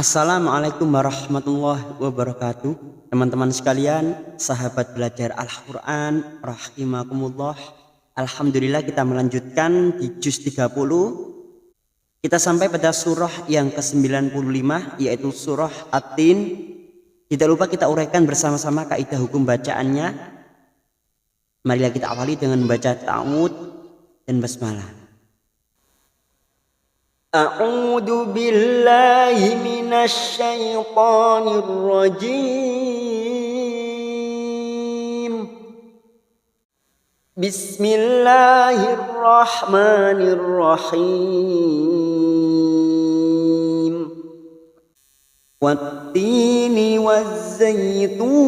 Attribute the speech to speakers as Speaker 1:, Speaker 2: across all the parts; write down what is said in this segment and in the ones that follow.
Speaker 1: Assalamualaikum warahmatullahi wabarakatuh. Teman-teman sekalian, sahabat belajar Al-Quran rahimakumullah. Alhamdulillah kita melanjutkan di juz 30. Kita sampai pada surah yang ke-95, yaitu surah At-Tin. Tidak lupa kita uraikan bersama-sama kaidah hukum bacaannya. Marilah kita awali dengan membaca ta'awud dan basmalah. A'udzu billahi minasy syaithanir rajim. Bismillahirrahmanirrahim. Wattini wazzaitun.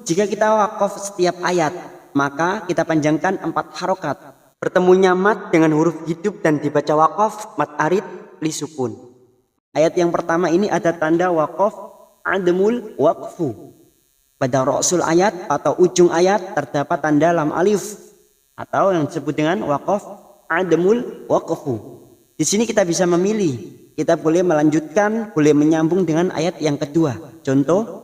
Speaker 1: Jika kita wakaf setiap ayat, maka kita panjangkan 4 harokat. Bertemunya mat dengan huruf hidup dan dibaca wakaf mat arid li sukun. Ayat yang pertama ini ada tanda wakaf adamul waqfu. Pada rasul ayat atau ujung ayat terdapat tanda lam alif atau yang disebut dengan wakaf adamul waqfu. Di sini kita bisa memilih. Kita boleh melanjutkan, boleh menyambung dengan ayat yang kedua. Contoh,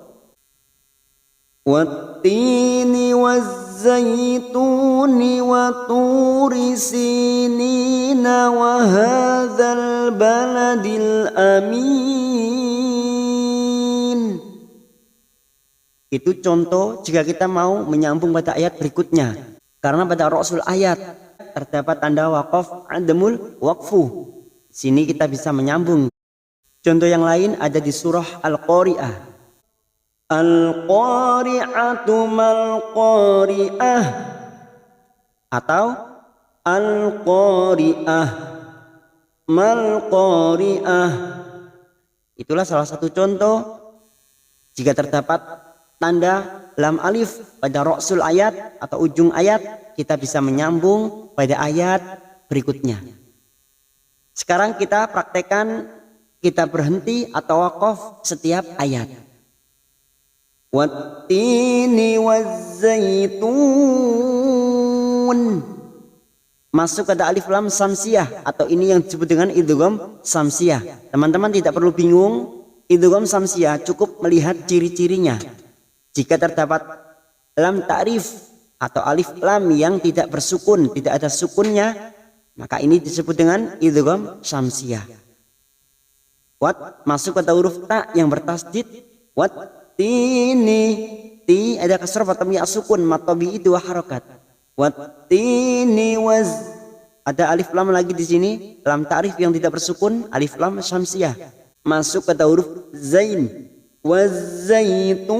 Speaker 1: wattini wazzaituni wa turi sinina wa hadzal baladil amin. Itu contoh jika kita mau menyambung pada ayat berikutnya. Karena pada rasul ayat terdapat tanda waqaf adamul waqfu. Sini kita bisa menyambung. Contoh yang lain ada di surah Al-Qari'ah. Al-Qari'atu mal-Qari'ah atau Al-Qari'ah mal-Qari'ah. Itulah salah satu contoh jika terdapat tanda lam alif pada rasul ayat atau ujung ayat, kita bisa menyambung pada ayat berikutnya. Sekarang kita praktekkan, kita berhenti atau wakaf setiap ayat. Wattini wazzaitun. Masuk pada alif lam samsiyah atau ini yang disebut dengan idgham samsiyah. Teman-teman tidak perlu bingung, idgham samsiyah cukup melihat ciri-cirinya. Jika terdapat lam ta'rif atau alif lam yang tidak bersukun, tidak ada sukunnya, maka ini disebut dengan idgham samsiyah. Wat masuk pada huruf ta yang bertasdid. Wat tini, ti ada kasrah fathah ya sukun matobi 2 harokat. Wattini waz ada alif lam lagi di sini, lam ta'rif yang tidak bersukun, alif lam syamsiyah. Masuk pada huruf zain. Wazaitun.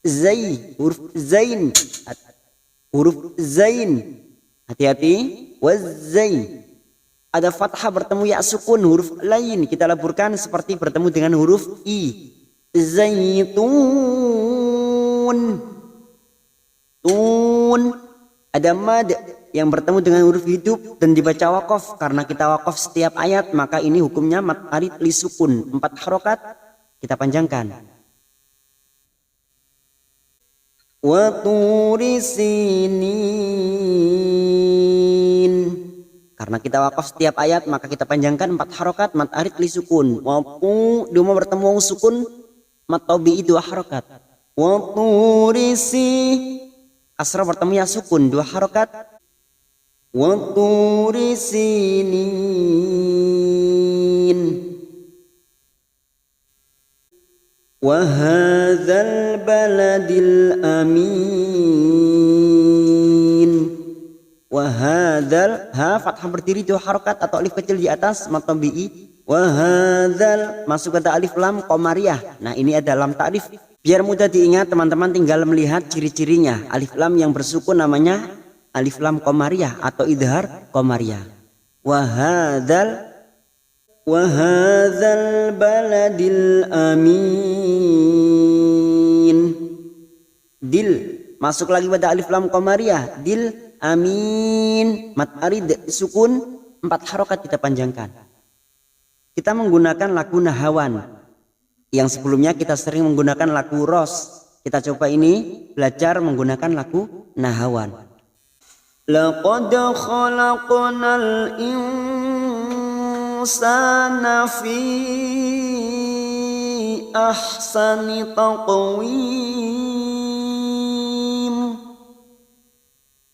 Speaker 1: Zai, huruf zain. Huruf zain. Hati-hati, wazain. Ada fathah bertemu ya sukun, huruf lain kita leburkan seperti bertemu dengan huruf i. Zaitun. Tun. Ada mad yang bertemu dengan huruf hidup dan dibaca wakaf. Karena kita wakaf setiap ayat, maka ini hukumnya mat arid li sukun. 4 harokat kita panjangkan. Wa turi sinin. Karena kita wakaf setiap ayat, maka kita panjangkan 4 harokat mat arid li sukun. Wapu duma bertemu sukun mat tabi'i 2 harokat. Waturisi kasrah bertemu ya sukun 2 harokat. Waturisinin. Wa hadzal baladil amin. Wahadzal, ha fathah berdiri 2 harokat atau alif kecil di atas mat tabi'i. Wahadzal masuk kata alif lam qamariyah. Nah ini ada lam ta'rif. Biar mudah diingat, teman-teman tinggal melihat ciri-cirinya. Alif lam yang bersukun namanya alif lam qamariyah atau idhar qamariyah. Wahadzal baladil amin. Dil masuk lagi pada alif lam qamariyah. Dil amin mat arid sukun 4 harokat kita panjangkan. Kita menggunakan lagu nahawan. Yang sebelumnya kita sering menggunakan lagu ros. Kita coba ini belajar menggunakan lagu nahawan. Laqad khalaqnal insana fi ahsani taqwim.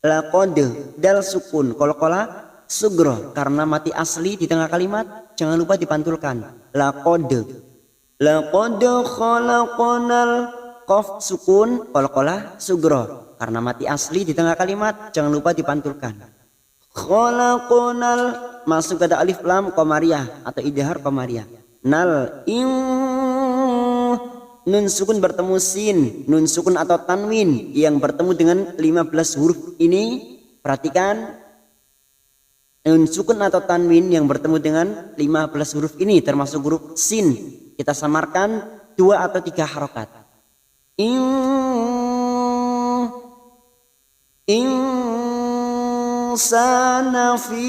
Speaker 1: Laqad dal sukun qalqala sugro karena mati asli di tengah kalimat, jangan lupa dipantulkan. Laqad khalaqnal qaf sukun qalqala sugro karena mati asli di tengah kalimat, jangan lupa dipantulkan. Khalaqnal masuk ada alif lam qamariyah atau idhar qamariyah. Nal nun sukun bertemu sin, nun sukun atau tanwin yang bertemu dengan 15 huruf ini. Perhatikan, nun sukun atau tanwin yang bertemu dengan 15 huruf ini termasuk huruf sin, kita samarkan 2 atau 3 harokat. Insana fi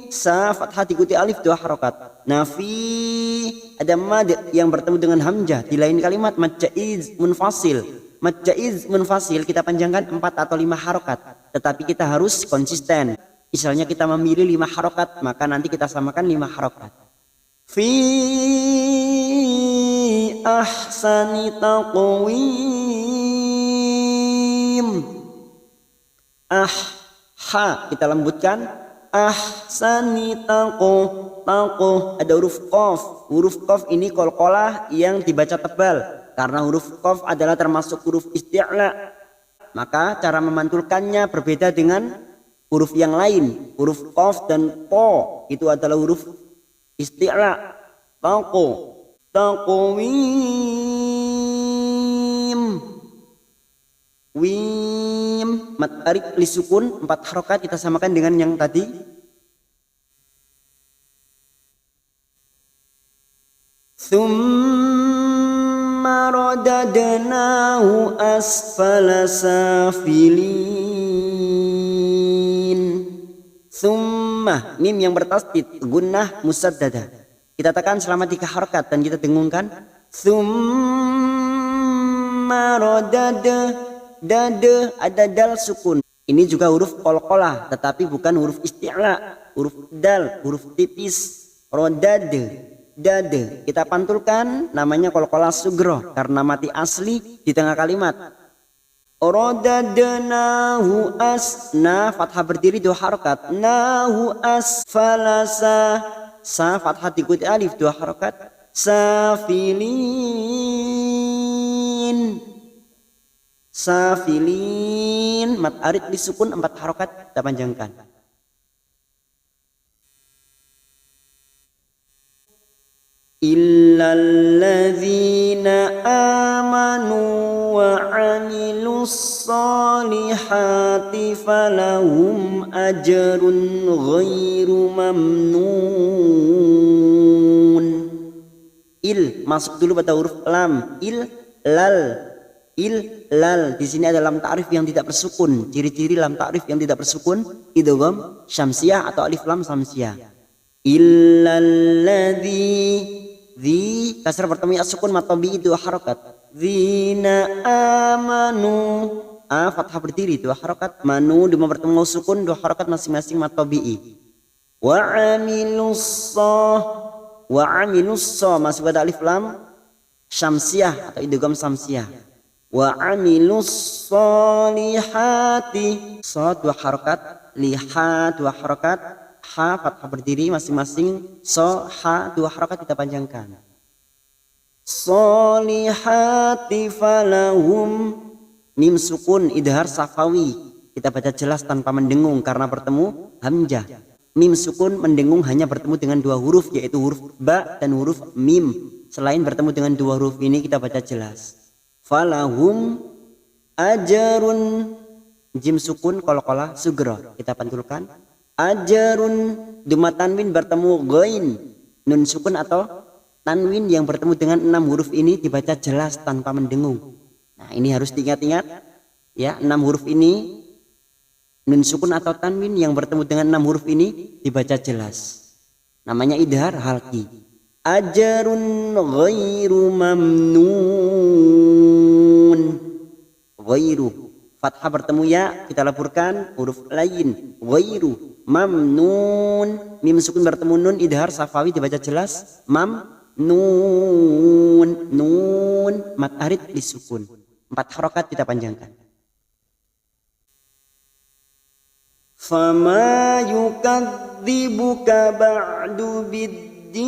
Speaker 1: sa fathah diikuti alif 2 harokat. Nafi ada mad yang bertemu dengan hamzah di lain kalimat mad jaiz munfasil. Mad jaiz munfasil kita panjangkan 4 atau 5 harokat, tetapi kita harus konsisten. Misalnya kita memilih 5 harokat, maka nanti kita samakan 5 harokat. Fi ahsani taqwim. Ha kita lembutkan. Ahsani taqo ada huruf qaf. Huruf qaf ini qalqalah yang dibaca tebal karena huruf qaf adalah termasuk huruf isti'la. Maka cara memantulkannya berbeda dengan huruf yang lain. Huruf qaf dan po itu adalah huruf isti'la. Taqo taqwim. Wim mat arik li sukun 4 harokat kita samakan dengan yang tadi. Thumma radadnahu asfala safilin. Thumma mim yang bertasdid gunnah musaddada kita tekan selama 3 harokat dan kita dengungkan. Thumma radada dada ada dal sukun. Ini juga huruf qalqalah tetapi bukan huruf isti'la, huruf dal, huruf tipis. Rodad dada kita pantulkan, namanya qalqalah sugro karena mati asli di tengah kalimat. Rodadnahu asna fathah berdiri 2 harokat. Nahu asfalasa sa fathah diikuti alif 2 harokat. Safilin safilin mat arid disukun 4 harokat kita panjangkan. Illalladzina amanu wa amilus solihati falahum ajrun ghairu mamnun. Il masuk dulu pada huruf lam. Il lal di sini ada lam ta'rif yang tidak bersukun. Ciri-ciri lam ta'rif yang tidak bersukun idgham syamsiyah atau alif lam syamsiyah. Illalladzi di kasar bertemu ya sukun matobi 2 harokat. Dzina amanu fathah berdiri 2 harokat. Manu di bertemu sukun 2 harokat masing-masing matobi. Wa amilus masuk pada alif lam syamsiyah atau idgham syamsiyah. Wa amilus solihati so 2 harokat, liha 2 harokat, ha fathah berdiri masing-masing, so ha 2 harokat kita panjangkan. Solihati falahum mim sukun idhar safawi kita baca jelas tanpa mendengung karena bertemu hamzah. Mim sukun mendengung hanya bertemu dengan 2 huruf yaitu huruf ba dan huruf mim. Selain bertemu dengan 2 huruf ini kita baca jelas. Falahum ajarun jim sukun qalqalah sugro kita pantulkan. Ajarun duma tanwin bertemu ghain nun sukun atau tanwin yang bertemu dengan 6 huruf ini dibaca jelas tanpa mendengung. Nah ini harus diingat-ingat ya, 6 huruf ini nun sukun atau tanwin yang bertemu dengan 6 huruf ini dibaca jelas, namanya idhar halqi. Ajarun ghairu mamnun, ghairu fathah bertemu ya, kita leburkan huruf lain. Ghairu mamnun, mim sukun bertemu nun, idhar safawi dibaca jelas. Nun, nun, mat arid disukun. 4 harokat kita panjangkan. Fama yukadzibuka ba'du biddin.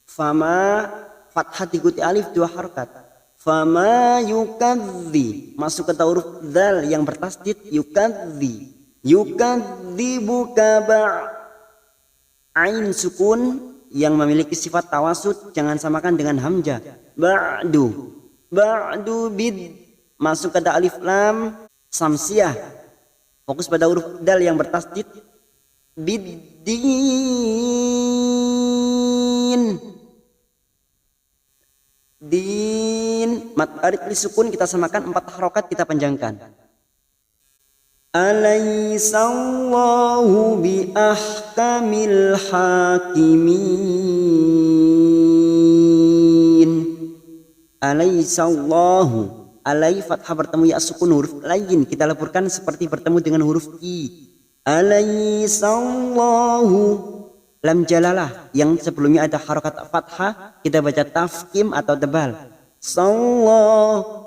Speaker 1: Fama fathah diikuti alif 2 harokat. Fama yukadzi, masuk ke huruf dzal yang bertasdid, yukadzi. Yukadzibuka ain sukun yang memiliki sifat tawasud, jangan samakan dengan hamzah. Ba'du bid, masuk ke alif lam samsiah, fokus pada huruf dal yang bertasdid. Biddin, din, mat arid li sukun kita samakan, 4 harokat kita panjangkan. Alaihissallahu bi ahkamil hakimin. Alaihissallahu, alai fathah bertemu ya sukun huruf lain kita leburkan seperti bertemu dengan huruf i. Alaihissallahu, lam jalalah yang sebelumnya ada harokat fathah kita baca tafkim atau tebal. Sallallahu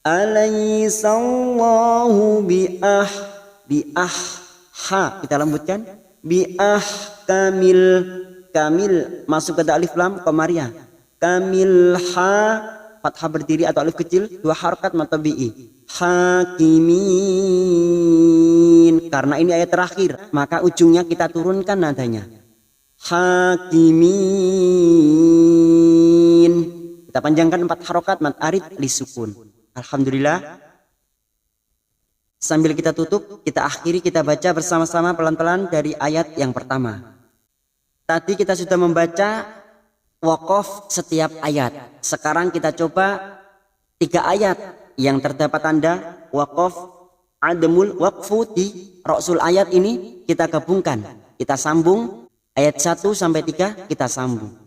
Speaker 1: alaihissallahu bi ha kita lembutkan, kamil, kamil masuk ke alif lam komariah. Kamil ha fathah berdiri atau alif kecil 2 harokat matabi'i. Hakimin, karena ini ayat terakhir maka ujungnya kita turunkan nadanya. Hakimin, kita panjangkan 4 harokat mat arid li sukun. Alhamdulillah. Sambil kita tutup, kita akhiri, kita baca bersama-sama pelan-pelan dari ayat yang pertama. Tadi kita sudah membaca waqaf setiap ayat. Sekarang kita coba 3 ayat yang terdapat tanda waqaf adamul waqfu di rasul ayat ini kita gabungkan. Kita sambung ayat 1 sampai 3 kita sambung.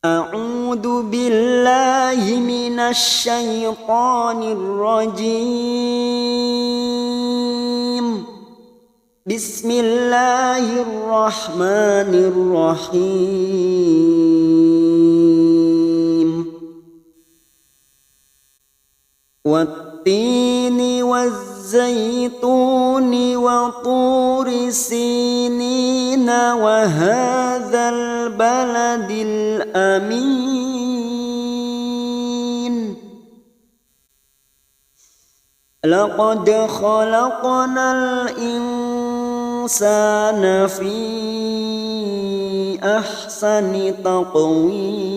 Speaker 1: A'udzu billahi minasy syaithanir rajim. Bismillahirrahmanirrahim. Wattini wazzaituni wa turi sinina wa hadzal baladil amin. Laqad khalaqnal insana fi ahsani taqwim.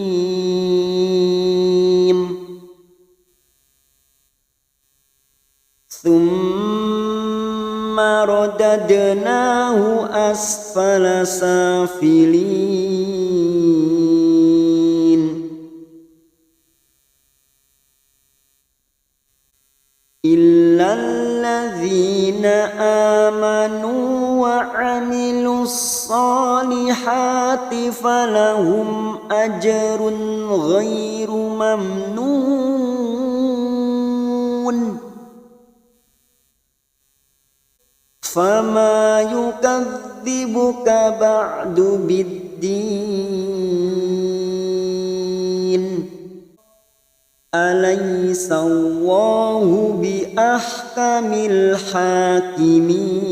Speaker 1: Thumma radadnahu asfala safilin. Illalladzina amanu wa 'amilus solihati falahum ajrun ghairu mamnun. Fama yukadzibuka ba'du biddin. Alaihissallahu bi ahkamil hakimin.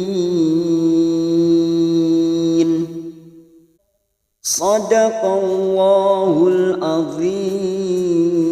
Speaker 1: Shadaqallahul azim.